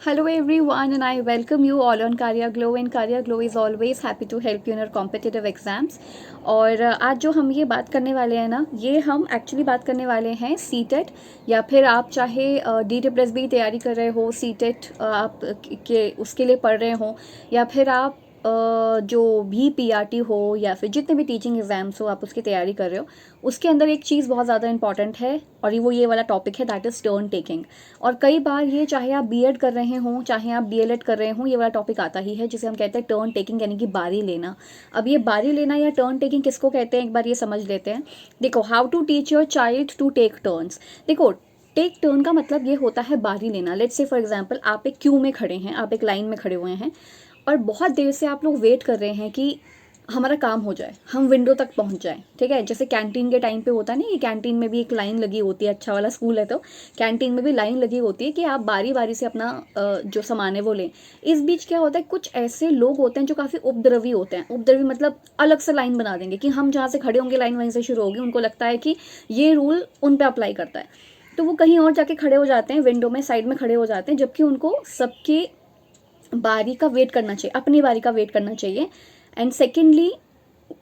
Hello everyone, and I welcome you all on Karya Glow. And Karya Glow is always happy to help you in your competitive exams. और आज जो हम ये बात करने वाले हैं ना, ये हम एक्चुअली बात करने वाले हैं सीटेट, या फिर आप चाहे डी टी प्लस बी तैयारी कर रहे हो, सीटेट आप के उसके लिए पढ़ रहे हो, या फिर आप जो भी पीआरटी हो या फिर जितने भी टीचिंग एग्ज़ाम्स हो आप उसकी तैयारी कर रहे हो, उसके अंदर एक चीज़ बहुत ज़्यादा इंपॉर्टेंट है और ये वाला टॉपिक है, दैट इज़ टर्न टेकिंग। और कई बार ये चाहे आप बीएड कर रहे हों, चाहे आप डीएलएड कर रहे हों, ये वाला टॉपिक आता ही है जिसे हम कहते हैं टर्न टेकिंग, यानी कि बारी लेना। अब ये बारी लेना या टर्न टेकिंग किसको कहते हैं, एक बार ये समझ लेते हैं। देखो, how to teach your child to take turns. देखो, टेक टर्न का मतलब ये होता है बारी लेना। लेट्स से फॉर एग्जांपल आप एक क्यू में खड़े हैं, आप एक लाइन में खड़े हुए हैं और बहुत देर से आप लोग वेट कर रहे हैं कि हमारा काम हो जाए, हम विंडो तक पहुंच जाए। ठीक है, जैसे कैंटीन के टाइम पे होता है ना, कि कैंटीन में भी एक लाइन लगी होती है, अच्छा वाला स्कूल है तो कैंटीन में भी लाइन लगी होती है कि आप बारी बारी से अपना जो सामान है वो लें। इस बीच क्या होता है, कुछ ऐसे लोग होते हैं जो काफ़ी उपद्रवी होते हैं। उपद्रवी मतलब अलग से लाइन बना देंगे कि हम जहाँ से खड़े होंगे लाइन वहीं से शुरू होगी। उनको लगता है कि ये रूल उन पर अप्लाई करता है, तो वो कहीं और जाके खड़े हो जाते हैं, विंडो में साइड में खड़े हो जाते हैं, जबकि उनको सबके बारी का वेट करना चाहिए, अपनी बारी का वेट करना चाहिए। एंड सेकेंडली,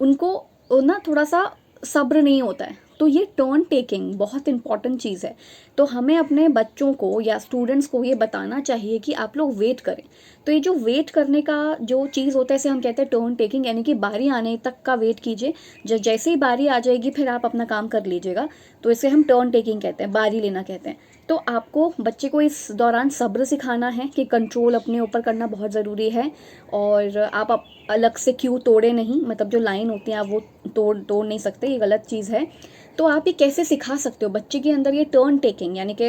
उनको ना थोड़ा सा सब्र नहीं होता है। तो ये टर्न टेकिंग बहुत इंपॉर्टेंट चीज़ है। तो हमें अपने बच्चों को या स्टूडेंट्स को ये बताना चाहिए कि आप लोग वेट करें। तो ये जो वेट करने का जो चीज़ होता है, इसे हम कहते हैं टर्न टेकिंग, यानी कि बारी आने तक का वेट कीजिए। जैसे ही बारी आ जाएगी फिर आप अपना काम कर लीजिएगा। तो इसे हम टर्न टेकिंग कहते हैं, बारी लेना कहते हैं। तो आपको बच्चे को इस दौरान सब्र सिखाना है कि कंट्रोल अपने ऊपर करना बहुत ज़रूरी है। और आप अलग से क्यों तोड़े नहीं, मतलब जो लाइन होती है आप वो तोड़ नहीं सकते, ये गलत चीज़ है। तो आप ये कैसे सिखा सकते हो बच्चे के अंदर ये टर्न टेकिंग, यानी कि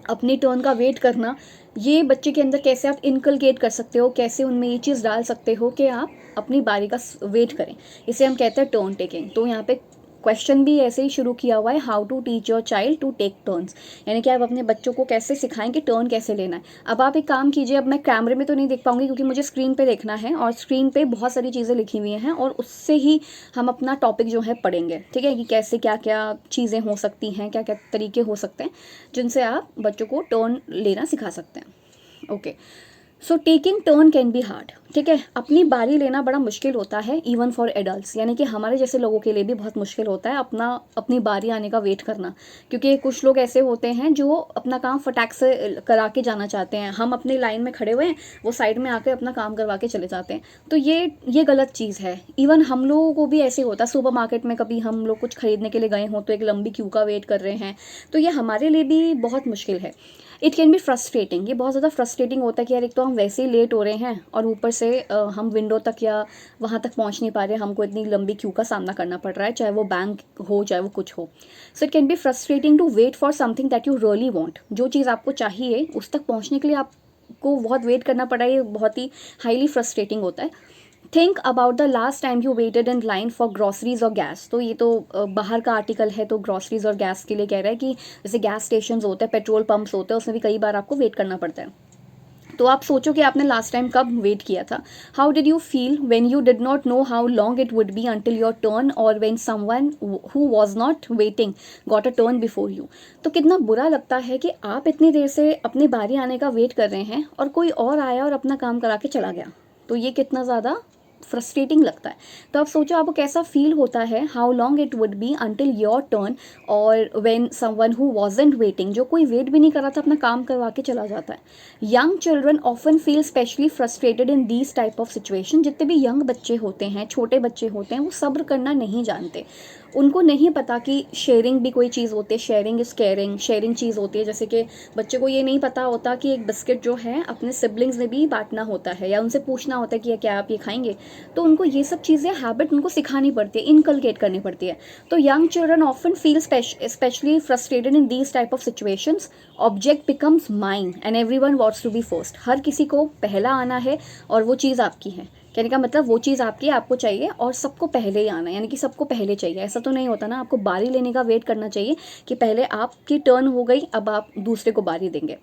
अपनी टर्न का वेट करना, ये बच्चे के अंदर कैसे आप इनकलकेट कर सकते हो, कैसे उनमें ये चीज़ डाल सकते हो कि आप अपनी बारी का वेट करें। इसे हम कहते हैं टर्न टेकिंग। तो यहाँ पे क्वेश्चन भी ऐसे ही शुरू किया हुआ है, how to teach your child to take turns, यानी कि आप अपने बच्चों को कैसे सिखाएं कि टर्न कैसे लेना है। अब आप एक काम कीजिए, अब मैं कैमरे में तो नहीं देख पाऊंगी क्योंकि मुझे स्क्रीन पे देखना है, और स्क्रीन पे बहुत सारी चीज़ें लिखी हुई हैं और उससे ही हम अपना टॉपिक जो है पढ़ेंगे। ठीक है, कि कैसे क्या क्या चीज़ें हो सकती हैं, क्या क्या तरीके हो सकते हैं जिनसे आप बच्चों को टर्न लेना सिखा सकते हैं। Okay, so taking turn can be hard. ठीक है, अपनी बारी लेना बड़ा मुश्किल होता है, इवन फॉर एडल्ट्स, यानी कि हमारे जैसे लोगों के लिए भी बहुत मुश्किल होता है अपनी बारी आने का वेट करना। क्योंकि कुछ लोग ऐसे होते हैं जो अपना काम फटाक से करा के जाना चाहते हैं। हम अपनी लाइन में खड़े हुए हैं, वो साइड में आकर अपना काम करवा के चले जाते हैं। तो ये गलत चीज़ है। इवन हम लोगों को भी ऐसे होता है, सुपर मार्केट में कभी हम लोग कुछ खरीदने के लिए गए हों तो एक लंबी क्यू का वेट कर रहे हैं, तो ये हमारे लिए भी बहुत मुश्किल है। इट कैन बी फ्रस्ट्रेटिंग, ये बहुत ज़्यादा फ्रस्ट्रेटिंग होता है कि यार एक तो हम वैसे ही लेट हो रहे हैं और ऊपर से हम विंडो तक या वहाँ तक पहुँच नहीं पा रहे, हमको इतनी लंबी क्यू का सामना करना पड़ रहा है, चाहे वो बैंक हो चाहे वो कुछ हो। So it can be frustrating to wait for something that you really want. जो चीज़ आपको चाहिए उस तक पहुँचने के लिए आपको बहुत वेट करना पड़ा है, ये बहुत ही हाईली फ्रस्ट्रेटिंग होता है। Think about the last time you weighted in line for groceries और गैस। तो ये तो बाहर का आर्टिकल है, तो ग्रॉसरीज और गैस के लिए कह रहा है कि जैसे गैस स्टेशन होते हैं, पेट्रोल पंप्स होते हैं, उसमें भी कई बार आपको वेट करना पड़ता है। तो आप सोचो कि आपने लास्ट टाइम कब वेट किया था। How did you feel when you did not know how long it would be until your turn, और when someone who was not waiting got a turn before you. तो कितना बुरा लगता है कि आप इतनी देर से अपनी बारी आने का वेट कर रहे हैं और कोई और आया और अपना काम करा के चला गया। तो ये कितना ज़्यादा फ्रस्ट्रेटिंग लगता है। तो आप सोचो आपको कैसा फील होता है, how long it would be until your turn, और when someone who wasn't waiting, जो कोई वेट भी नहीं कर रहा था अपना काम करवा के चला जाता है। Young children often feel specially frustrated in these type of situation. जितने भी यंग बच्चे होते हैं, छोटे बच्चे होते हैं, वो सब्र करना नहीं जानते। उनको नहीं पता कि शेयरिंग भी कोई चीज़ होती है, शेयरिंग इज़ केयरिंग, शेयरिंग चीज़ होती है। जैसे कि बच्चे को ये नहीं पता होता कि एक बिस्किट जो है अपने सिबलिंग्स में भी बांटना होता है, या उनसे पूछना होता है कि क्या आप ये खाएंगे। तो उनको ये सब चीज़ें हैबिट उनको सिखानी पड़ती है, इनकलकेट करनी पड़ती है। तो young children often feel specially frustrated in these type of situations. Object becomes mine and everyone wants to be first. हर किसी को पहला आना है और वो चीज़ आपकी है। कहने का मतलब वो चीज़ आपकी है, आपको चाहिए, और सबको पहले ही आना है, यानी कि सबको पहले चाहिए। ऐसा तो नहीं होता ना, आपको बारी लेने का वेट करना चाहिए कि पहले आपकी टर्न हो गई, अब आप दूसरे को बारी देंगे।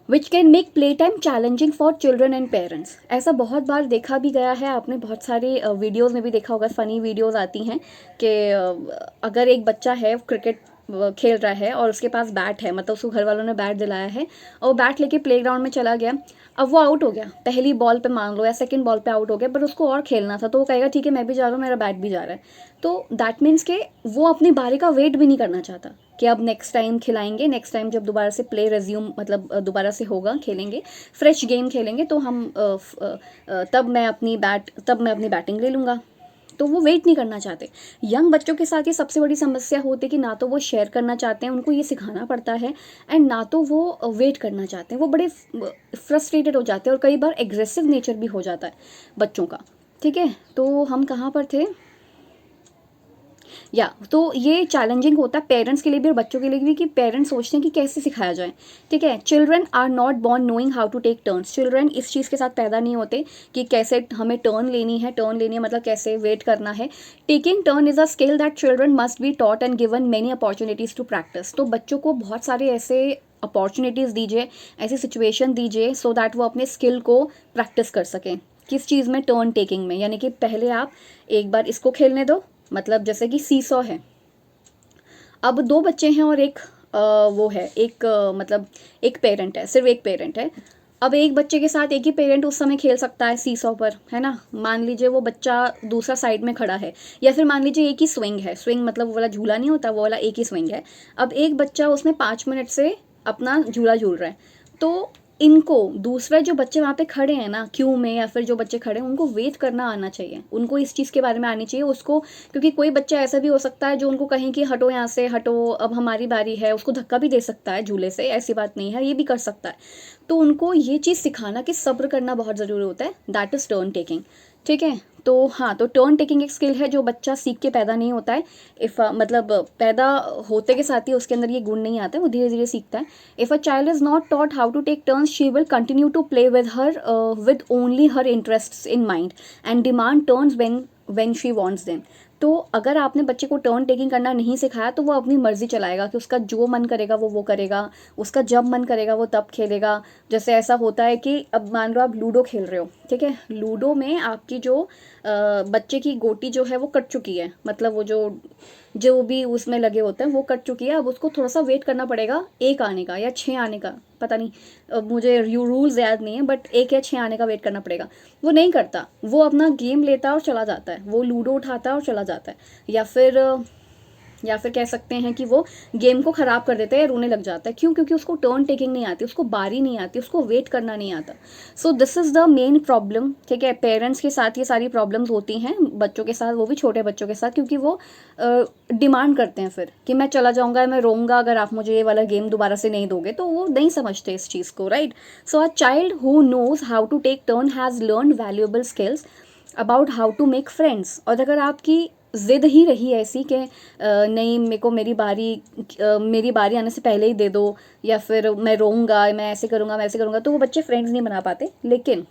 Which can make play time challenging for children and parents. ऐसा बहुत बार देखा भी गया है, आपने बहुत सारे वीडियोज़ में भी देखा होगा, फ़नी वीडियोज़ आती हैं कि अगर एक बच्चा है क्रिकेट खेल रहा है और उसके पास बैट है, मतलब उसको घर वालों ने बैट दिलाया है और बैट लेके प्लेग्राउंड में चला गया। अब वो आउट हो गया, पहली बॉल पे मान लो या सेकंड बॉल पे आउट हो गया, बट उसको और खेलना था, तो वो कहेगा ठीक है मैं भी जा रहा हूँ, मेरा बैट भी जा रहा है। तो दैट मीन्स के वो अपनी बारी का वेट भी नहीं करना चाहता कि अब नेक्स्ट टाइम खिलाएंगे, नेक्स्ट टाइम जब दोबारा से प्ले रेज्यूम मतलब दोबारा से होगा, खेलेंगे फ्रेश गेम खेलेंगे तो हम तब मैं अपनी बैटिंग ले लूँगा। तो वो वेट नहीं करना चाहते। यंग बच्चों के साथ ये सबसे बड़ी समस्या होती है कि ना तो वो शेयर करना चाहते हैं, उनको ये सिखाना पड़ता है, एंड ना तो वो वेट करना चाहते हैं। वो बड़े फ्रस्ट्रेटेड हो जाते हैं और कई बार एग्रेसिव नेचर भी हो जाता है बच्चों का। ठीक है, तो हम कहाँ पर थे? तो ये चैलेंजिंग होता है पेरेंट्स के लिए भी और बच्चों के लिए भी कि पेरेंट्स सोचते हैं कि कैसे सिखाया जाए। ठीक है, children are not born knowing how to take turns. Children इस चीज़ के साथ पैदा नहीं होते कि कैसे हमें टर्न लेनी है मतलब कैसे वेट करना है। Taking turn is a skill that children must be taught and given many opportunities to practice. तो बच्चों को बहुत सारे ऐसे अपॉर्चुनिटीज़ दीजिए, ऐसी सिचुएशन दीजिए सो दैट वो अपने स्किल को प्रैक्टिस कर सकें। किस चीज़ में? टर्न टेकिंग में। यानी कि पहले आप एक बार इसको खेलने दो, मतलब जैसे कि सीसॉ है, अब दो बच्चे हैं और एक वो है एक मतलब एक पेरेंट है, सिर्फ एक पेरेंट है। अब एक बच्चे के साथ एक ही पेरेंट उस समय खेल सकता है सीसॉ पर, है ना। मान लीजिए वो बच्चा दूसरा साइड में खड़ा है, या फिर मान लीजिए एक ही स्विंग है, स्विंग मतलब वो वाला झूला नहीं होता, वो वाला एक ही स्विंग है। अब एक बच्चा उसमें 5 मिनट से अपना झूला झूल रहा है, तो इनको दूसरे जो बच्चे वहाँ पे खड़े हैं ना क्यू में, या फिर जो बच्चे खड़े हैं उनको वेट करना आना चाहिए, उनको इस चीज़ के बारे में आनी चाहिए उसको। क्योंकि कोई बच्चा ऐसा भी हो सकता है जो उनको कहें कि हटो यहाँ से, हटो अब हमारी बारी है, उसको धक्का भी दे सकता है झूले से, ऐसी बात नहीं है, ये भी कर सकता है। तो उनको ये चीज़ सिखाना कि सब्र करना बहुत ज़रूरी होता है, दैट इज़ टर्न टेकिंग। ठीक है, तो हाँ, तो टर्न टेकिंग एक स्किल है जो बच्चा सीख के पैदा नहीं होता है। मतलब पैदा होते के साथ ही उसके अंदर ये गुण नहीं आता है, वो धीरे धीरे सीखता है। If a child is not taught how to take turns, she will continue to play with only her interests in mind and demand turns when she wants them. तो अगर आपने बच्चे को टर्न टेकिंग करना नहीं सिखाया तो वो अपनी मर्जी चलाएगा कि उसका जो मन करेगा वो करेगा, उसका जब मन करेगा वो तब खेलेगा। जैसे ऐसा होता है कि अब मान लो आप लूडो खेल रहे हो, ठीक है, लूडो में आपकी जो बच्चे की गोटी जो है वो कट चुकी है, मतलब वो जो भी उसमें लगे होते हैं वो कट चुकी है। अब उसको थोड़ा सा वेट करना पड़ेगा एक आने का या 6 आने का, पता नहीं, अब मुझे रूल्स याद नहीं है, बट 1 या 6 आने का वेट करना पड़ेगा। वो नहीं करता, वो अपना गेम लेता है और चला जाता है, वो लूडो उठाता है और चला जाता है, या फिर कह सकते हैं कि वो गेम को ख़राब कर देता है, रोने लग जाता है। क्यों? क्योंकि उसको टर्न टेकिंग नहीं आती, उसको बारी नहीं आती, उसको वेट करना नहीं आता। So this is the main problem. ठीक है, पेरेंट्स के साथ ये सारी प्रॉब्लम्स होती हैं, बच्चों के साथ, वो भी छोटे बच्चों के साथ, क्योंकि वो डिमांड करते हैं फिर कि मैं चला जाऊँगा, मैं रोऊंगा अगर आप मुझे ये वाला गेम दोबारा से नहीं दोगे। तो वो नहीं समझते इस चीज़ को, right. So a child who knows how to take turn has learn valuable skills about how to make friends. और अगर आपकी ज़िद ही रही ऐसी कि नहीं, मेरे को मेरी बारी आने से पहले ही दे दो, या फिर मैं रोऊंगा, मैं ऐसे करूँगा, मैं ऐसे करूँगा, तो वो बच्चे फ्रेंड्स नहीं बना पाते। लेकिन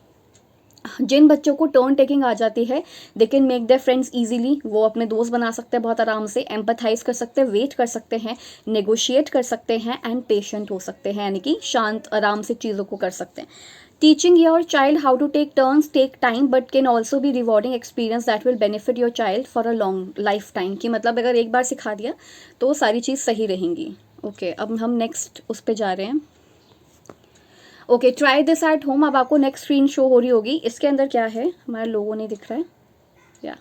जिन बच्चों को टर्न टेकिंग आ जाती है, they can make their friends easily, वो अपने दोस्त बना सकते हैं बहुत आराम से, एम्पथाइज कर सकते हैं, वेट कर सकते हैं, नेगोशिएट कर सकते हैं, एंड पेशेंट हो सकते हैं, यानी कि शांत आराम से चीज़ों को कर सकते हैं। Teaching your child how to take turns take time but can also be rewarding experience that will benefit your child for a long lifetime। कि मतलब अगर एक बार सिखा दिया तो सारी चीज़ सही रहेंगी। ओके, अब हम नेक्स्ट उस पे जा रहे हैं। Okay, try this at home. अब आपको नेक्स्ट स्क्रीन शो हो रही होगी, इसके अंदर क्या है, हमारा लोगो नहीं दिख रहा है या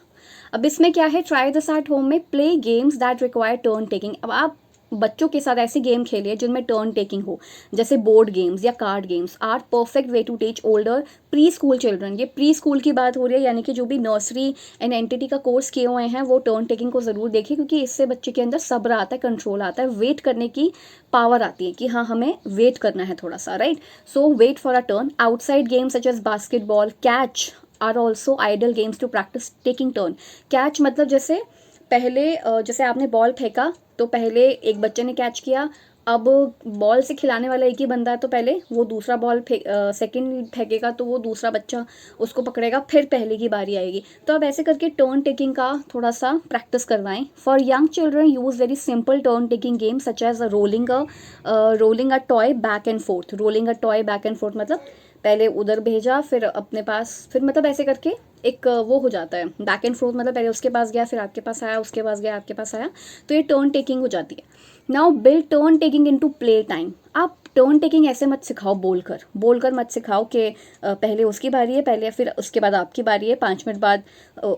अब इसमें क्या है, ट्राई दिस एट होम में play games that require turn taking. अब आप बच्चों के साथ ऐसे गेम खेलिए जिनमें टर्न टेकिंग हो, जैसे बोर्ड गेम्स या card games are perfect way to teach older preschool children. ये प्री स्कूल की बात हो रही है, यानी कि जो भी नर्सरी एंड एंटिटी का कोर्स किए हुए हैं वो टर्न टेकिंग को ज़रूर देखें, क्योंकि इससे बच्चे के अंदर सब्र आता है, कंट्रोल आता है, वेट करने की पावर आती है कि हाँ हमें वेट करना है थोड़ा सा, right. So wait for a turn. Outside games such as basketball, catch are also ideal games to practice taking turn. Catch मतलब जैसे पहले जैसे आपने बॉल फेंका तो पहले एक बच्चे ने कैच किया, अब बॉल से खिलाने वाला एक ही बंदा है तो पहले वो दूसरा बॉल सेकंड फेंकेगा तो वो दूसरा बच्चा उसको पकड़ेगा, फिर पहले की बारी आएगी। तो अब ऐसे करके टर्न टेकिंग का थोड़ा सा प्रैक्टिस करवाएं। For young children use very simple turn taking game such as rolling a toy back and forth. Rolling a toy back and forth मतलब पहले उधर भेजा, फिर अपने पास, फिर मतलब ऐसे करके एक वो हो जाता है बैक एंड फोर्थ, मतलब पहले उसके पास गया, फिर आपके पास आया, उसके पास गया, आपके पास आया, तो ये टर्न टेकिंग हो जाती है। Now build turn taking into play time. आप टर्न टेकिंग ऐसे मत सिखाओ, बोलकर मत सिखाओ कि पहले उसकी बारी है, पहले फिर उसके बाद आपकी बारी है, 5 मिनट बाद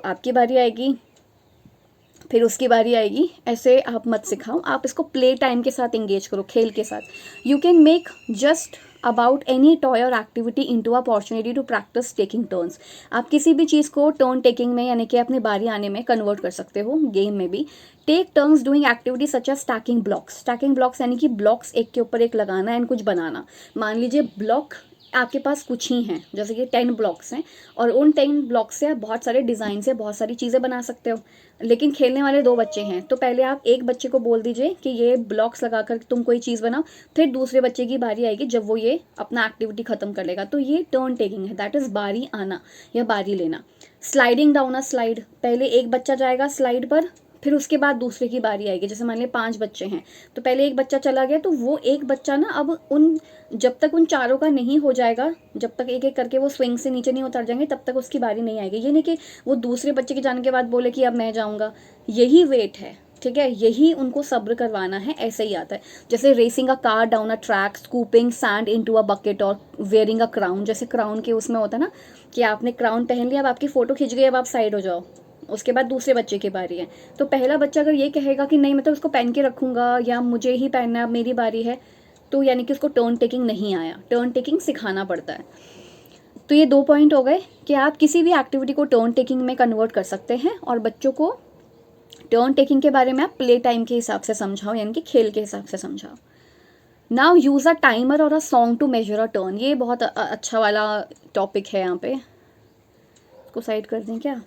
आपकी बारी आएगी, फिर उसकी बारी आएगी। ऐसे आप मत सिखाओ, आप इसको प्ले टाइम के साथ इंगेज करो, खेल के साथ। You can make just about any toy और activity into opportunity to practice taking turns. आप किसी भी चीज़ को टर्न टेकिंग में यानी कि अपनी बारी आने में कन्वर्ट कर सकते हो, गेम में भी। Take turns doing activity such as stacking blocks. Stacking blocks यानी कि ब्लॉक्स एक के ऊपर एक लगाना एंड कुछ बनाना। मान लीजिए ब्लॉक आपके पास कुछ ही हैं, जैसे कि 10 ब्लॉक्स हैं, और उन 10 ब्लॉक्स से आप बहुत सारे डिज़ाइन से बहुत सारी चीज़ें बना सकते हो। लेकिन खेलने वाले 2 बच्चे हैं, तो पहले आप एक बच्चे को बोल दीजिए कि ये ब्लॉक्स लगाकर तुम कोई चीज़ बनाओ, फिर दूसरे बच्चे की बारी आएगी जब वो ये अपना एक्टिविटी ख़त्म कर लेगा। तो ये टर्न टेकिंग है, दैट इज़ बारी आना या बारी लेना। स्लाइडिंग डाउन अ स्लाइड, पहले एक बच्चा जाएगा स्लाइड पर, फिर उसके बाद दूसरे की बारी आएगी। जैसे मान लिया 5 बच्चे हैं, तो पहले एक बच्चा चला गया, तो वो एक बच्चा ना अब जब तक उन चारों का नहीं हो जाएगा, जब तक एक एक करके वो स्विंग से नीचे नहीं उतर जाएंगे, तब तक उसकी बारी नहीं आएगी। ये नहीं कि वो दूसरे बच्चे के जाने के बाद बोले कि अब मैं जाऊँगा। यही वेट है, ठीक है, यही उनको सब्र करवाना है, ऐसे ही आता है। जैसे racing a car down a track, scooping sand into a bucket, और वेयरिंग अ क्राउन। जैसे क्राउन के उसमें होता है ना कि आपने क्राउन पहन लिया, अब आपकी फ़ोटो खिंच गई, अब आप साइड हो जाओ, उसके बाद दूसरे बच्चे की बारी है। तो पहला बच्चा अगर ये कहेगा कि नहीं मैं तो उसको पहन के रखूँगा या मुझे ही पहनना है, अब मेरी बारी है, तो यानी कि उसको टर्न टेकिंग नहीं आया। टर्न टेकिंग सिखाना पड़ता है। तो ये 2 पॉइंट हो गए कि आप किसी भी एक्टिविटी को टर्न टेकिंग में कन्वर्ट कर सकते हैं, और बच्चों को टर्न टेकिंग के बारे में आप प्ले टाइम के हिसाब से समझाओ, यानी कि खेल के हिसाब से समझाओ। नाउ यूज़ अ टाइमर और a song to measure a turn. ये बहुत अच्छा वाला टॉपिक है, यहाँ पे इसको साइड कर दें क्या।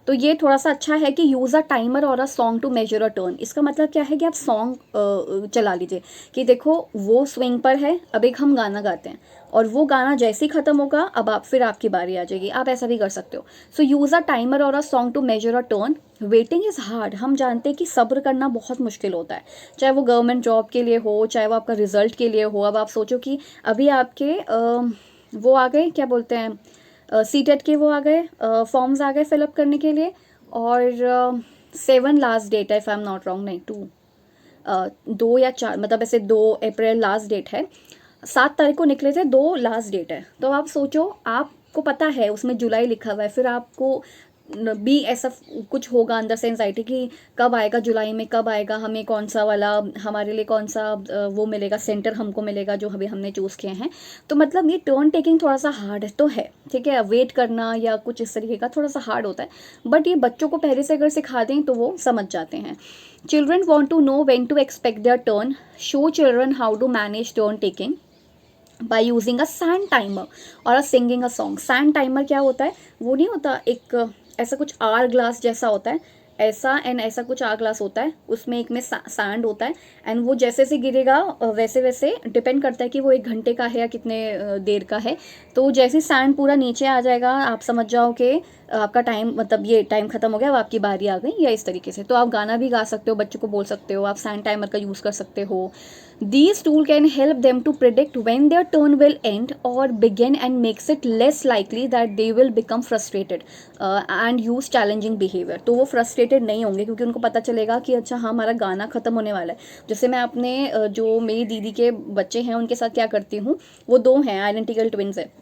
तो ये थोड़ा सा अच्छा है कि यूज़ अ टाइमर और a song to measure a turn. इसका मतलब क्या है कि आप सॉन्ग चला लीजिए कि देखो वो स्विंग पर है, अब एक हम गाना गाते हैं, और वो गाना जैसे ही ख़त्म होगा अब आप फिर आपकी बारी आ जाएगी। आप ऐसा भी कर सकते हो। सो यूज़ अ टाइमर और a song to measure a turn. Waiting is hard. हम जानते हैं कि सब्र करना बहुत मुश्किल होता है, चाहे वो गवर्नमेंट जॉब के लिए हो, चाहे वो आपका रिजल्ट के लिए हो। अब आप सोचो कि अभी आपके वो आ गए, क्या बोलते हैं, सीटेट के वो आ गए, फॉर्म्स आ गए फिलअप करने के लिए, और 7 लास्ट डेट है, if I am not wrong, नहीं 2 या 4, मतलब ऐसे 2 अप्रैल लास्ट डेट है। 7 तारीख को निकले थे, 2 लास्ट डेट है। तो आप सोचो, आपको पता है उसमें जुलाई लिखा हुआ है, फिर आपको भी ऐसा कुछ होगा अंदर से एंजाइटी कि कब आएगा जुलाई में, कब आएगा, हमें कौन सा वाला, हमारे लिए कौन सा वो मिलेगा, सेंटर हमको मिलेगा जो अभी हमने चूज़ किए हैं। तो मतलब ये टर्न टेकिंग थोड़ा सा हार्ड तो है, ठीक है, वेट करना या कुछ इस तरीके का थोड़ा सा हार्ड होता है, बट ये बच्चों को पहले से अगर सिखा दें तो वो समझ जाते हैं। Children want to know when to expect their turn. Show children how to manage turn taking by using a sand timer और a singing a song. Sand timer क्या होता है, वो नहीं होता एक ऐसा कुछ आर ग्लास जैसा होता है, ऐसा एंड ऐसा कुछ आर ग्लास होता है, उसमें एक में सैंड होता है, एंड वो जैसे से गिरेगा वैसे वैसे डिपेंड करता है कि वो 1 घंटे का है या कितने देर का है। तो जैसे सैंड पूरा नीचे आ जाएगा, आप समझ जाओ कि आपका टाइम, मतलब ये टाइम खत्म हो गया, अब आपकी बारी आ गई, या इस तरीके से। तो आप गाना भी गा सकते हो, बच्चों को बोल सकते हो, आप सैंड टाइमर का यूज़ कर सकते हो। These tool can help them to predict when their turn will end or begin, and makes it less likely that they will become frustrated and use challenging behavior। तो वो frustrated नहीं होंगे क्योंकि उनको पता चलेगा कि अच्छा हाँ हमारा गाना ख़त्म होने वाला है। जैसे मैं अपने जो मेरी दीदी के बच्चे हैं उनके साथ क्या करती हूँ, वो 2 हैं, आइडेंटिकल ट्विंस है।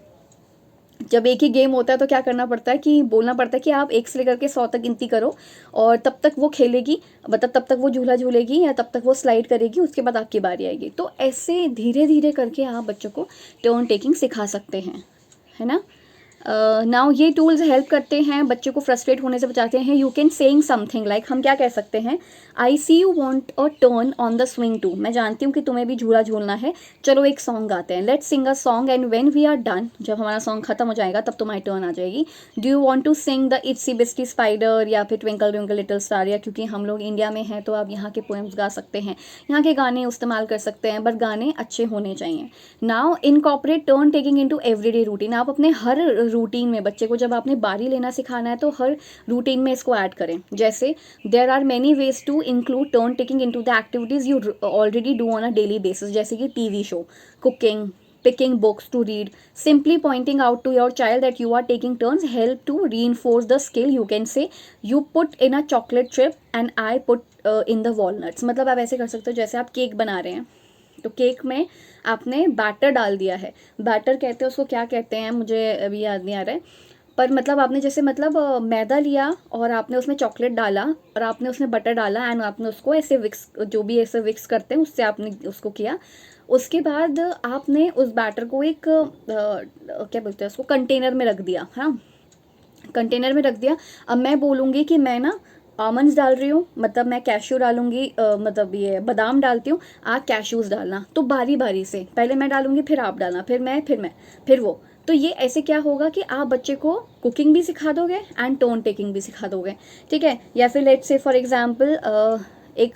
जब एक ही गेम होता है तो क्या करना पड़ता है कि बोलना पड़ता है कि आप 1 से लेकर के 100 तक गिनती करो, और तब तक वो खेलेगी, मतलब तब तक वो झूला झूलेगी या तब तक वो स्लाइड करेगी, उसके बाद आपकी बारी आएगी। तो ऐसे धीरे धीरे करके आप बच्चों को टर्न टेकिंग सिखा सकते हैं, है ना। नाउ ये टूल्स हेल्प करते हैं, बच्चे को फ्रस्ट्रेट होने से बचाते हैं। You can saying something like, हम क्या कह सकते हैं, I see you want a turn on the swing too. मैं जानती हूँ कि तुम्हें भी झूला झूलना है, चलो एक सॉन्ग गाते हैं, let's sing a song and when we are done, जब हमारा सॉन्ग खत्म हो जाएगा तब तुम्हारी टर्न आ जाएगी। Do you want to sing the itsy बिस्टी स्पाइडर या फिर ट्विंकल ट्विंकल लिटिल स्टार, या क्योंकि हम लोग इंडिया में हैं तो आप यहाँ के पोएम्स गा सकते हैं, यहाँ के गाने इस्तेमाल कर सकते हैं, बट गाने अच्छे होने चाहिए। Now incorporate turn taking into everyday routine. आप अपने हर रूटीन में बच्चे को जब आपने बारी लेना सिखाना है तो हर रूटीन में इसको ऐड करें। जैसे there are many ways to include turn taking into the activities you already do on a daily basis, जैसे कि TV show, cooking, picking books to read. Simply pointing out to your child that you are taking turns help to reinforce the skill. You can say you put in a chocolate chip and I put in the walnuts. मतलब आप ऐसे कर सकते हो जैसे आप cake बना रहे हैं, तो केक में आपने बैटर डाल दिया है. बैटर कहते हैं उसको, क्या कहते हैं मुझे अभी याद नहीं आ रहा है, पर मतलब आपने जैसे मतलब मैदा लिया और आपने उसमें चॉकलेट डाला और आपने उसमें बटर डाला एंड आपने उसको ऐसे विक्स, जो भी ऐसे विक्स करते हैं उससे आपने उसको किया. उसके बाद आपने उस बैटर को एक क्या बोलते हैं उसको, कंटेनर में रख दिया. हाँ, कंटेनर में रख दिया. अब मैं बोलूँगी कि मैं ना आमंड्स डाल रही हूँ, मतलब मैं कैश्यू डालूंगी, मतलब ये बादाम डालती हूँ, आप कैश्यूज़ डालना. तो बारी बारी से पहले मैं डालूंगी, फिर आप डालना, फिर मैं, फिर वो. तो ये ऐसे क्या होगा कि आप बच्चे को कुकिंग भी सिखा दोगे एंड टर्न टेकिंग भी सिखा दोगे. ठीक है. या फिर लेट्स से फॉर एग्जांपल एक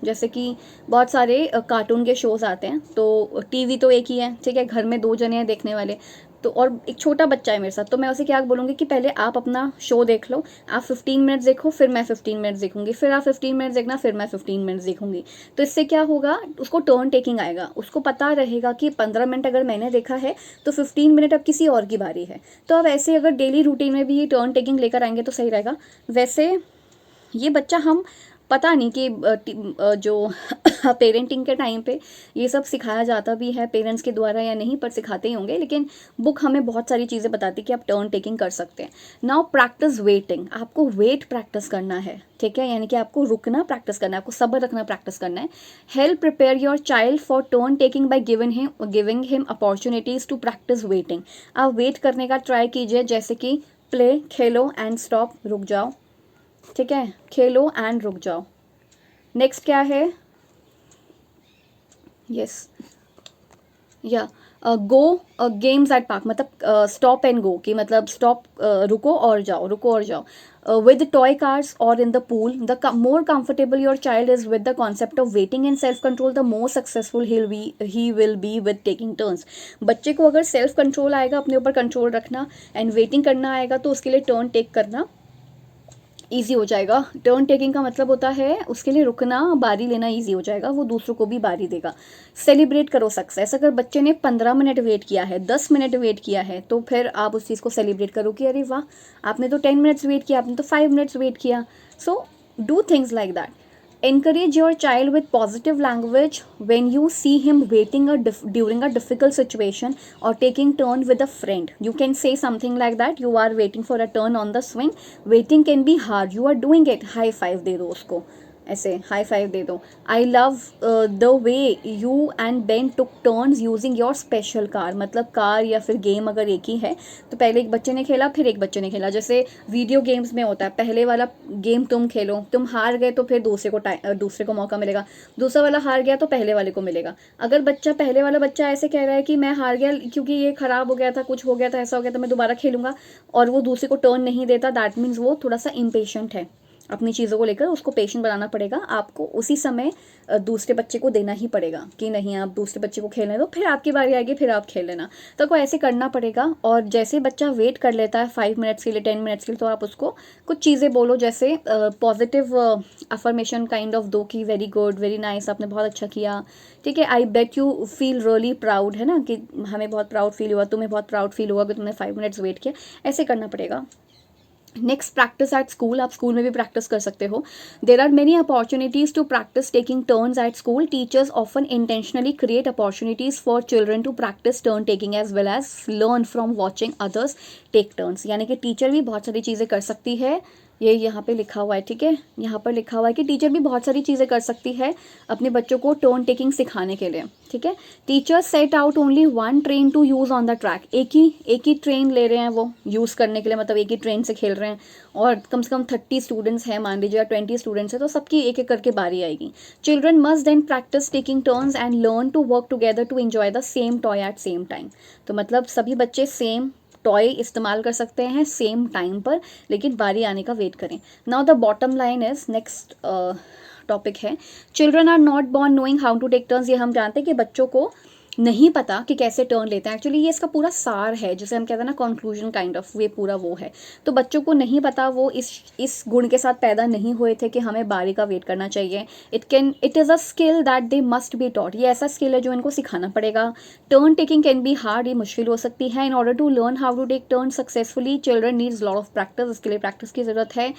जैसे कि बहुत सारे कार्टून के शोज़ आते हैं, तो टीवी तो एक ही है, ठीक है, घर में 2 जने हैं देखने वाले, तो और एक छोटा बच्चा है मेरे साथ, तो मैं उसे क्या बोलूँगी कि पहले आप अपना शो देख लो, आप 15 मिनट्स देखो, फिर मैं 15 मिनट्स देखूंगी, फिर आप 15 मिनट्स देखना, फिर मैं 15 मिनट्स देखूंगी. तो इससे क्या होगा, उसको टर्न टेकिंग आएगा, उसको पता रहेगा कि 15 मिनट अगर मैंने देखा है तो 15 मिनट अब किसी और की बारी है. तो अब ऐसे अगर डेली रूटीन में भी टर्न टेकिंग लेकर आएंगे तो सही रहेगा. वैसे ये बच्चा हम पता नहीं कि जो पेरेंटिंग के टाइम पे ये सब सिखाया जाता भी है पेरेंट्स के द्वारा या नहीं, पर सिखाते ही होंगे, लेकिन बुक हमें बहुत सारी चीज़ें बताती है कि आप टर्न टेकिंग कर सकते हैं. Now practice waiting. आपको वेट प्रैक्टिस करना है, ठीक है, यानी कि आपको रुकना प्रैक्टिस करना है, आपको सब्र रखना प्रैक्टिस करना है. Help prepare your child for turn taking by giving him opportunities to practice waiting. आप वेट करने का ट्राई कीजिए, जैसे कि प्ले, खेलो एंड स्टॉप, रुक जाओ. ठीक है, खेलो एंड रुक जाओ. नेक्स्ट क्या है, यस, या गो गेम्स एट पार्क, मतलब स्टॉप एंड गो, कि मतलब स्टॉप, रुको और जाओ, रुको और जाओ. With toy cars or in the pool, the more comfortable your child is with the concept of waiting and self control, the more successful he will be with taking turns. बच्चे को अगर self control आएगा, अपने ऊपर control रखना and waiting करना आएगा, तो उसके लिए टर्न टेक करना ईजी हो जाएगा. टर्न टेकिंग का मतलब होता है उसके लिए रुकना, बारी लेना ईजी हो जाएगा, वो दूसरों को भी बारी देगा. सेलिब्रेट करो सक्सेस. अगर बच्चे ने 15 मिनट वेट किया है, 10 मिनट वेट किया है, तो फिर आप उस चीज़ को सेलिब्रेट करो कि अरे वाह, आपने तो 10 मिनट्स वेट किया, आपने तो 5 मिनट्स वेट किया. So do things like that. Encourage your child with positive language when you see him waiting during a difficult situation or taking turn with a friend. You can say something like that, you are waiting for a turn on the swing. Waiting can be hard, you are doing it, high five दे दो उसको, ऐसे high five दे दो. I love the way you and Ben took turns using your special car. मतलब car या फिर game अगर एक ही है तो पहले एक बच्चे ने खेला, फिर एक बच्चे ने खेला. जैसे वीडियो गेम्स में होता है, पहले वाला गेम तुम खेलो, तुम हार गए तो फिर दूसरे को मौका मिलेगा, दूसरा वाला हार गया तो पहले वाले को मिलेगा. अगर पहले वाला बच्चा ऐसे कह रहा है कि मैं हार गया क्योंकि ये ख़राब हो गया था, कुछ हो गया था, ऐसा हो गया था, मैं दोबारा खेलूंगा, और वो दूसरे को टर्न नहीं देता, दैट मीन्स वो थोड़ा सा इम्पेशेंट है अपनी चीज़ों को लेकर. उसको पेशेंट बनाना पड़ेगा. आपको उसी समय दूसरे बच्चे को देना ही पड़ेगा कि नहीं, आप दूसरे बच्चे को खेलने दो, फिर आपकी बारी आएगी, फिर आप खेल लेना. तो आपको ऐसे करना पड़ेगा. और जैसे बच्चा वेट कर लेता है 5 मिनट्स के लिए, 10 मिनट्स के लिए, तो आप उसको कुछ चीज़ें बोलो, जैसे पॉजिटिव अफर्मेशन काइंड ऑफ दो कि वेरी गुड, वेरी नाइस, आपने बहुत अच्छा किया, ठीक है, I bet you feel really proud, है ना, कि हमें बहुत प्राउड फील हुआ, तुम्हें बहुत प्राउड फील हुआ कि तुमने 5 मिनट्स वेट किया. ऐसे करना पड़ेगा. Next, practice at school. आप स्कूल में भी प्रैक्टिस कर सकते हो. There are many opportunities to practice taking turns at school. Teachers often intentionally create opportunities for children to practice turn taking as well as learn from watching others take turns. यानी कि teacher भी बहुत सारी चीज़ें कर सकती है. ये यहाँ पे लिखा हुआ है, ठीक है, यहाँ पर लिखा हुआ है कि टीचर भी बहुत सारी चीज़ें कर सकती है अपने बच्चों को टर्न टेकिंग सिखाने के लिए. ठीक है. Teachers set out only one train to use on the track. एक ही ट्रेन ले रहे हैं वो यूज़ करने के लिए, मतलब एक ही ट्रेन से खेल रहे हैं, और कम से कम 30 स्टूडेंट्स हैं मान लीजिए, या 20 स्टूडेंट्स हैं, तो सबकी एक एक करके बारी आएगी. Children must then practice taking turns and learn to work together to enjoy the same toy at same time. तो मतलब सभी बच्चे सेम टॉय इस्तेमाल कर सकते हैं सेम टाइम पर, लेकिन बारी आने का वेट करें. Now the bottom line is, next topic है, children are not born knowing how to take turns. ये हम जानते हैं कि बच्चों को नहीं पता कि कैसे टर्न लेते हैं। एक्चुअली ये इसका पूरा सार है, जिसे हम कहते हैं ना कंक्लूजन काइंड ऑफ, वे पूरा वो है। तो बच्चों को नहीं पता, वो इस गुण के साथ पैदा नहीं हुए थे कि हमें बारी का वेट करना चाहिए। It is a skill that they must be taught. ये ऐसा स्किल है जो इनको सिखाना पड़ेगा। Turn taking can be hard, ये मुश्किल हो सकती है। In order to learn how to take turn successfully children needs lot of practice. इसके लिए प्रैक्टिस की ज़रूरत है।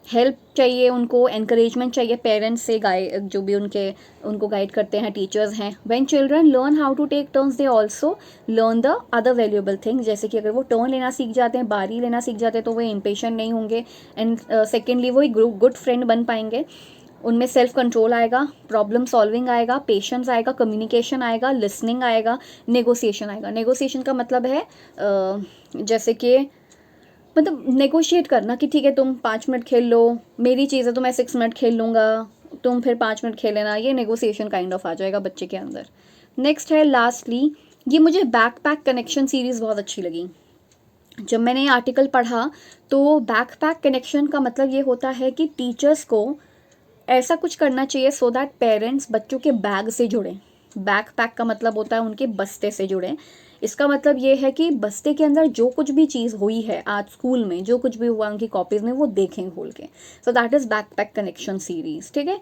हेल्प चाहिए उनको, एनकरेजमेंट चाहिए पेरेंट्स से, जो भी उनको गाइड करते हैं टीचर्स हैं। When children learn how to take turns they also learn the other valuable things. जैसे कि अगर वो टर्न लेना सीख जाते हैं, बारी लेना सीख जाते हैं, तो वो इम्पेशेंट नहीं होंगे। एंड सेकेंडली वो एक गुड फ्रेंड बन पाएंगे। उनमें सेल्फ कंट्रोल आएगा, प्रॉब्लम सॉल्विंग आएगा, पेशेंस आएगा, कम्युनिकेशन आएगा, लिसनिंग आएगा, नेगोशिएशन आएगा। नेगोशिएशन का मतलब है जैसे कि मतलब नेगोशिएट करना कि ठीक है तुम 5 मिनट खेल लो, मेरी चीज़ है तो मैं 6 मिनट खेल लूँगा, तुम फिर 5 मिनट खेलेना। ये नेगोशिएशन काइंड ऑफ आ जाएगा बच्चे के अंदर। नेक्स्ट है लास्टली, ये मुझे बैकपैक कनेक्शन सीरीज़ बहुत अच्छी लगी। जब मैंने ये आर्टिकल पढ़ा तो बैकपैक कनेक्शन का मतलब ये होता है कि टीचर्स को ऐसा कुछ करना चाहिए सो दैट पेरेंट्स बच्चों के बैग से जुड़ें। बैकपैक का मतलब होता है उनके बस्ते से जुड़ें। इसका मतलब ये है कि बस्ते के अंदर जो कुछ भी चीज़ हुई है आज स्कूल में, जो कुछ भी हुआ उनकी कॉपीज़ में, वो देखें खोल के। So that is backpack connection series. ठीक है,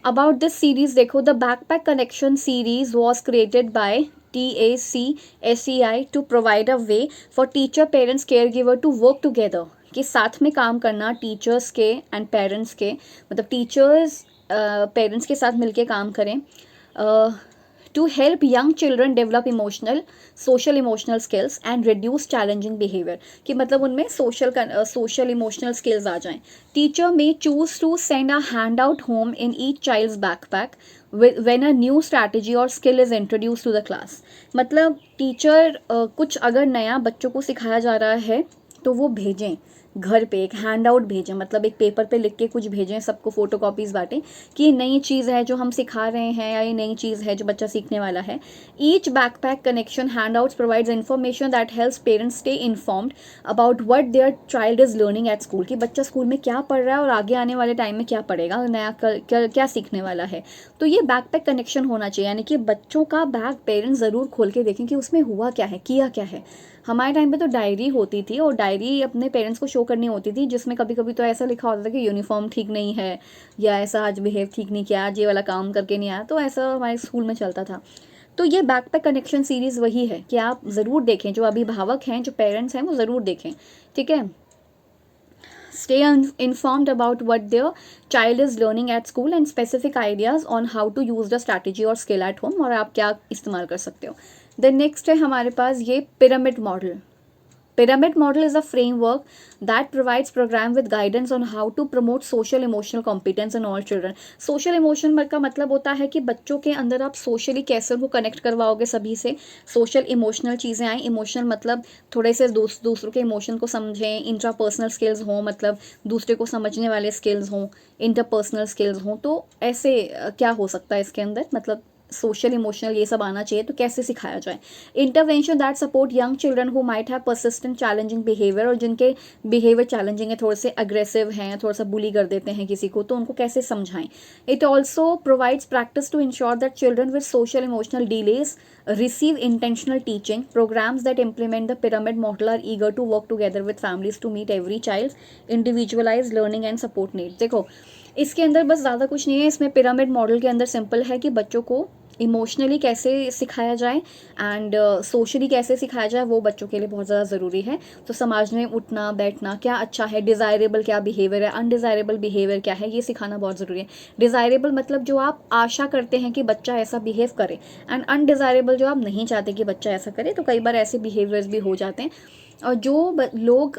अबाउट दिस सीरीज़ देखो, the backpack connection series was created by TACSEI to provide a way for teacher, parents, caregiver to work together, कि साथ में काम करना टीचर्स के एंड पेरेंट्स के, मतलब टीचर्स पेरेंट्स के साथ मिलके काम करें, to help young children develop social emotional skills and reduce challenging behaviour, कि मतलब उनमें सोशल इमोशनल स्किल्स आ जाएं। Teacher may choose to send a handout home in each child's backpack when a new strategy or skill is introduced to the class। मतलब teacher कुछ अगर नया बच्चों को सिखाया जा रहा है तो वो भेजें घर पे, एक हैंड आउट भेजें, मतलब एक पेपर पे लिख के कुछ भेजें, सबको फोटो कॉपीज़ बांटें कि ये नई चीज़ है जो हम सिखा रहे हैं, या ये नई चीज़ है जो बच्चा सीखने वाला है। Each backpack connection hand outs provides information that helps parents stay informed about what their child is learning at school, कि बच्चा स्कूल में क्या पढ़ रहा है और आगे आने वाले टाइम में क्या पढ़ेगा, नया क्या सीखने वाला है। तो ये बैकपैक कनेक्शन होना चाहिए, यानी कि बच्चों का बैग पेरेंट्स ज़रूर खोल के देखें कि उसमें हुआ क्या है, किया क्या है। हमारे टाइम पे तो डायरी होती थी और डायरी अपने पेरेंट्स को शो करनी होती थी, जिसमें कभी कभी तो ऐसा लिखा होता था कि यूनिफॉर्म ठीक नहीं है, या ऐसा आज बिहेव ठीक नहीं किया, आज ये वाला काम करके नहीं आया, तो ऐसा हमारे स्कूल में चलता था। तो ये बैकपैक कनेक्शन सीरीज़ वही है कि आप ज़रूर देखें, जो अभिभावक हैं, जो पेरेंट्स हैं, वो ज़रूर देखें। ठीक है, stay informed about what their child is learning at school and specific ideas on how to use the strategy or skill at home, और आप क्या इस्तेमाल कर सकते हो। देन नेक्स्ट है हमारे पास ये pyramid model. Pyramid model is a framework that provides program with guidance on how to promote social emotional competence in all children। social emotion का मतलब होता है कि बच्चों के अंदर आप सोशली कैसे उनको कनेक्ट करवाओगे सभी से, सोशल इमोशनल चीज़ें आएँ। इमोशनल मतलब थोड़े से दूसरों के इमोशन को समझें, इंट्रापर्सनल स्किल्स हों, मतलब दूसरे को समझने वाले स्किल्स हों, इंटरपर्सनल स्किल्स हों। तो ऐसे क्या हो सकता है इसके अंदर, मतलब सोशल इमोशनल ये सब आना चाहिए, तो कैसे सिखाया जाए। Intervention that support young children who might have persistent challenging behaviour, और जिनके बिहेवियर चैलेंजिंग है, थोड़े से अग्रेसिव हैं, थोड़ा सा बुली कर देते हैं किसी को, तो उनको कैसे समझाएं। It also provides practice to ensure that children with social emotional delays receive intentional teaching। programs that implement the pyramid model are eager to work together with families to meet every child's individualized learning and support needs। देखो इसके अंदर बस ज़्यादा कुछ नहीं है, इसमें pyramid model के अंदर सिंपल है कि बच्चों को इमोशनली कैसे सिखाया जाए एंड सोशली कैसे सिखाया जाए, वो बच्चों के लिए बहुत ज़्यादा ज़रूरी है। तो समाज में उठना बैठना क्या अच्छा है, डिज़ायरेबल क्या बिहेवियर है, अनडिज़ायरेबल बिहेवियर क्या है, ये सिखाना बहुत ज़रूरी है। डिज़ायरेबल मतलब जो आप आशा करते हैं कि बच्चा ऐसा बिहेव करे, एंड अनडिज़ायरेबल जो आप नहीं चाहते कि बच्चा ऐसा करे। तो कई बार ऐसे बिहेवियर्स भी हो जाते हैं, और जो लोग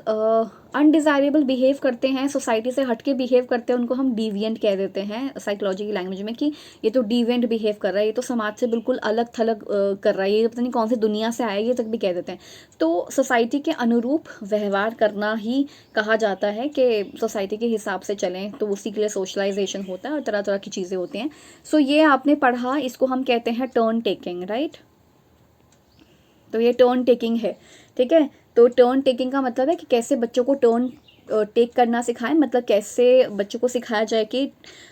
अनडिज़ायरेबल बिहेव करते हैं, सोसाइटी से हट के बिहेव करते हैं, उनको हम डिविएंट कह देते हैं साइकोलॉजी की लैंग्वेज में, कि ये तो डिविएंट बिहेव कर रहा है, ये तो समाज से बिल्कुल अलग थलग कर रहा है, ये पता नहीं कौन सी दुनिया से आया, ये तक भी कह देते हैं। तो सोसाइटी के अनुरूप व्यवहार करना ही कहा जाता है, कि सोसाइटी के हिसाब से चलें, तो उसी के लिए सोशलाइजेशन होता है और तरह तरह की चीज़ें होती हैं। सो ये आपने पढ़ा, इसको हम कहते हैं टर्न टेकिंग, राइट। तो ये टर्न टेकिंग है, ठीक है। तो टर्न टेकिंग का मतलब है कि कैसे बच्चों को टर्न टेक करना सिखाएं, मतलब कैसे बच्चों को सिखाया जाए कि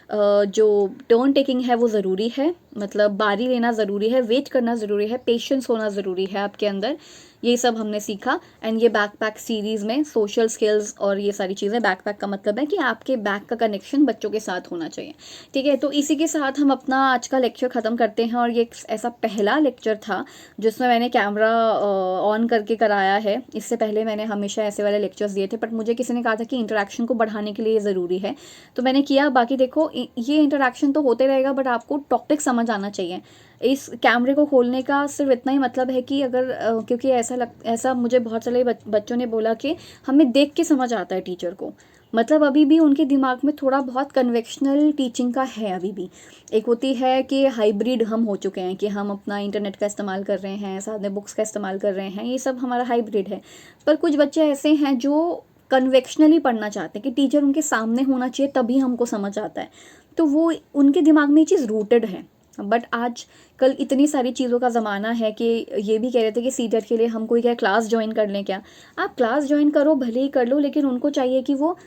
जो टर्न टेकिंग है वो ज़रूरी है, मतलब बारी लेना ज़रूरी है, वेट करना ज़रूरी है, पेशेंस होना ज़रूरी है आपके अंदर। ये सब हमने सीखा। एंड ये बैकपैक सीरीज़ में सोशल स्किल्स और ये सारी चीज़ें, बैकपैक का मतलब है कि आपके बैक का कनेक्शन बच्चों के साथ होना चाहिए। ठीक है, तो इसी के साथ हम अपना आज का लेक्चर ख़त्म करते हैं। और ये एक ऐसा पहला लेक्चर था जिसमें मैंने कैमरा ऑन करके कराया है। इससे पहले मैंने हमेशा ऐसे वाले लेक्चर्स दिए थे, बट मुझे किसी ने कहा था कि इंटरेक्शन को बढ़ाने के लिए ये ज़रूरी है, तो मैंने किया। बाकी देखो ये इंटरेक्शन तो होते रहेगा, बट आपको टॉपिक समझ आना चाहिए। इस कैमरे को खोलने का सिर्फ इतना ही मतलब है कि अगर क्योंकि ऐसा मुझे बहुत सारे बच्चों ने बोला कि हमें देख के समझ आता है टीचर को, मतलब अभी भी उनके दिमाग में थोड़ा बहुत कन्वेक्शनल टीचिंग का है अभी भी। एक होती है कि हाइब्रिड हम हो चुके हैं, कि हम अपना इंटरनेट का इस्तेमाल कर रहे हैं, साथ में बुक्स का इस्तेमाल कर रहे हैं, ये सब हमारा हाइब्रिड है। पर कुछ बच्चे ऐसे हैं जो कन्वेक्शनली पढ़ना चाहते हैं कि टीचर उनके सामने होना चाहिए तभी हमको समझ आता है, तो वो उनके दिमाग में ये चीज़ रूटेड है। बट आज कल इतनी सारी चीज़ों का ज़माना है कि ये भी कह रहे थे कि सीटेट के लिए हम कोई क्या क्लास ज्वाइन कर लें क्या। आप क्लास ज्वाइन करो, भले ही कर लो, लेकिन उनको चाहिए कि वो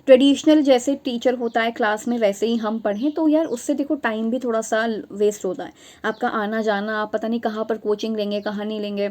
ट्रेडिशनल जैसे टीचर होता है क्लास में वैसे ही हम पढ़ें। तो यार उससे देखो टाइम भी थोड़ा सा वेस्ट होता है, आपका आना जाना, आप पता नहीं कहाँ पर कोचिंग लेंगे कहाँ नहीं लेंगे,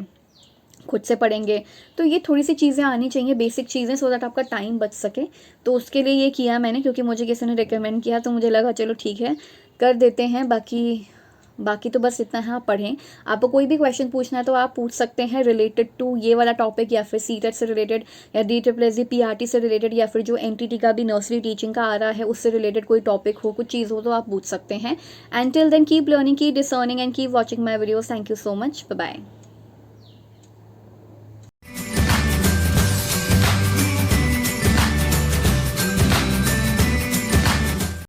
खुद से पढ़ेंगे। तो ये थोड़ी सी चीज़ें आनी चाहिए, बेसिक चीज़ें, सो दैट आपका टाइम बच सके। तो उसके लिए ये किया मैंने, क्योंकि मुझे किसी ने रिकमेंड किया, तो मुझे लगा चलो ठीक है कर देते हैं। बाकी तो बस इतना है, आप पढ़ें। आपको कोई भी क्वेश्चन पूछना है तो आप पूछ सकते हैं रिलेटेड टू ये वाला टॉपिक, या फिर सीटेट से रिलेटेड, या DSSS PRT से रिलेटेड, या फिर जो NTT का भी नर्सरी टीचिंग का आ रहा है उससे रिलेटेड कोई टॉपिक हो, कुछ चीज़ हो, तो आप पूछ सकते हैं। And till then keep learning, keep discerning and keep watching my videos. Thank you so much, bye bye.